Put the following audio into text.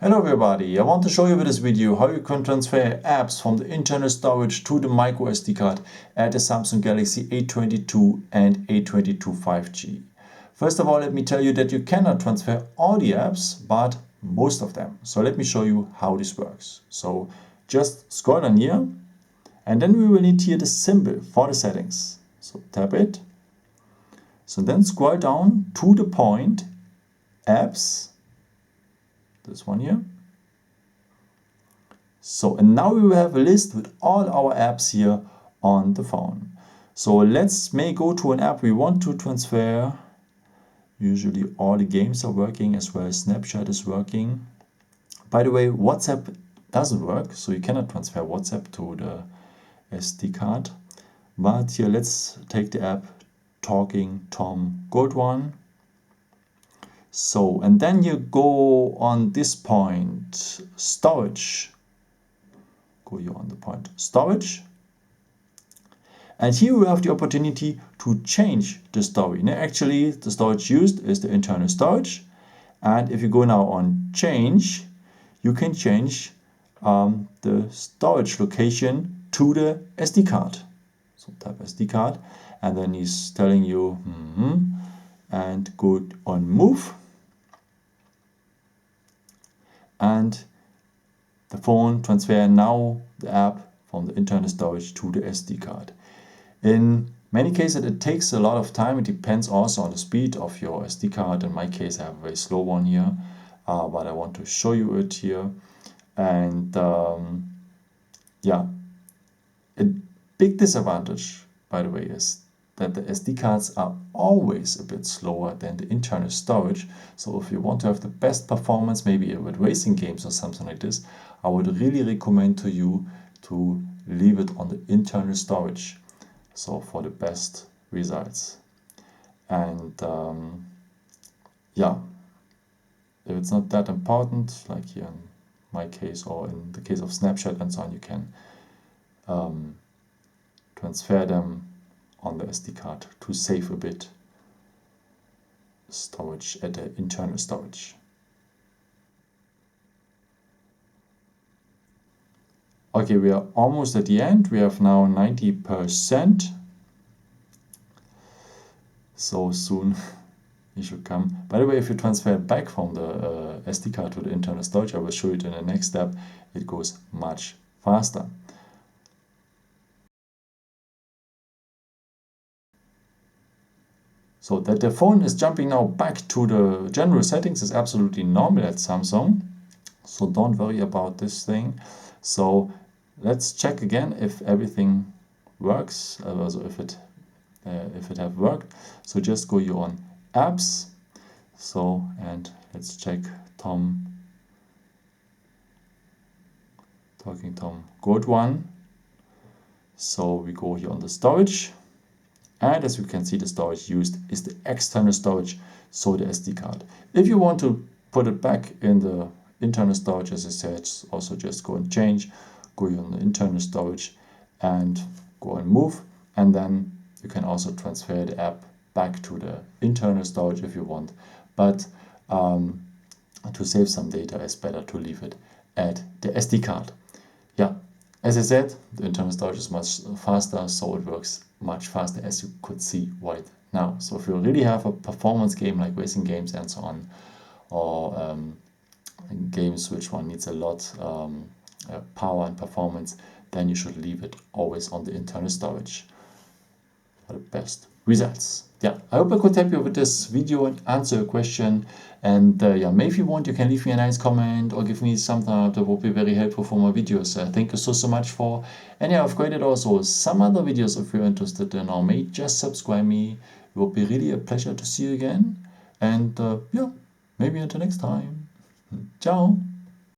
Hello everybody, I want to show you with this video how you can transfer apps from the internal storage to the microSD card at the Samsung Galaxy A22 and A22 5G. First of all, let me tell you that you cannot transfer all the apps, but most of them. So let me show you how this works. So just scroll down here and then we will need here the symbol for the settings. So tap it. So then scroll down to the point apps. This one here. So, and now we will have a list with all our apps here on the phone. So let's go to an app we want to transfer. Usually all the games are working as well as Snapchat is working. By the way, WhatsApp doesn't work, so you cannot transfer WhatsApp to the SD card. But here let's take the app Talking Tom Gold one. So, and then you go on this point, storage. Go here on the point, storage. And here you have the opportunity to change the storage. Now, actually, the storage used is the internal storage. And if you go now on change, you can change the storage location to the SD card. So type SD card, and then he's telling you, and go on move. And the phone transfer now the app from the internal storage to the SD card. In many cases it takes a lot of time. It depends also on the speed of your SD card. In my case I have a very slow one here, but I want to show you it here. And yeah, a big disadvantage, by the way, is that the SD cards are always a bit slower than the internal storage. So if you want to have the best performance, maybe with racing games or something like this, I would really recommend to you to leave it on the internal storage. So for the best results. And yeah, if it's not that important, like here in my case or in the case of Snapchat and so on, you can transfer them on the SD card to save a bit storage at the internal storage. Okay, we are almost at the end. We have now 90%. So soon it should come. By the way, if you transfer it back from the SD card to the internal storage, I will show you it in the next step, it goes much faster. So that the phone is jumping now back to the general settings is absolutely normal at Samsung. So don't worry about this thing. So let's check again if everything works, also if it have worked. So just go here on apps. So, and let's check Talking Tom Gold one. So we go here on the storage. And as you can see, the storage used is the external storage, so the SD card. If you want to put it back in the internal storage, as I said, also just go and change, go on the internal storage and go and move. And then you can also transfer the app back to the internal storage if you want. But to save some data, it's better to leave it at the SD card. Yeah, as I said, the internal storage is much faster, so it works much faster, as you could see right now. So if you really have a performance game like racing games and so on, or games which one needs a lot power and performance, then you should leave it always on the internal storage for the best results. Yeah, I hope I could help you with this video and answer your question. And yeah, maybe if you want, you can leave me a nice comment or give me some thumbs up. That would be very helpful for my videos. Thank you so much for. And yeah, I've created also some other videos if you're interested in, or maybe just subscribe me. It would be really a pleasure to see you again. And yeah, maybe until next time. Ciao.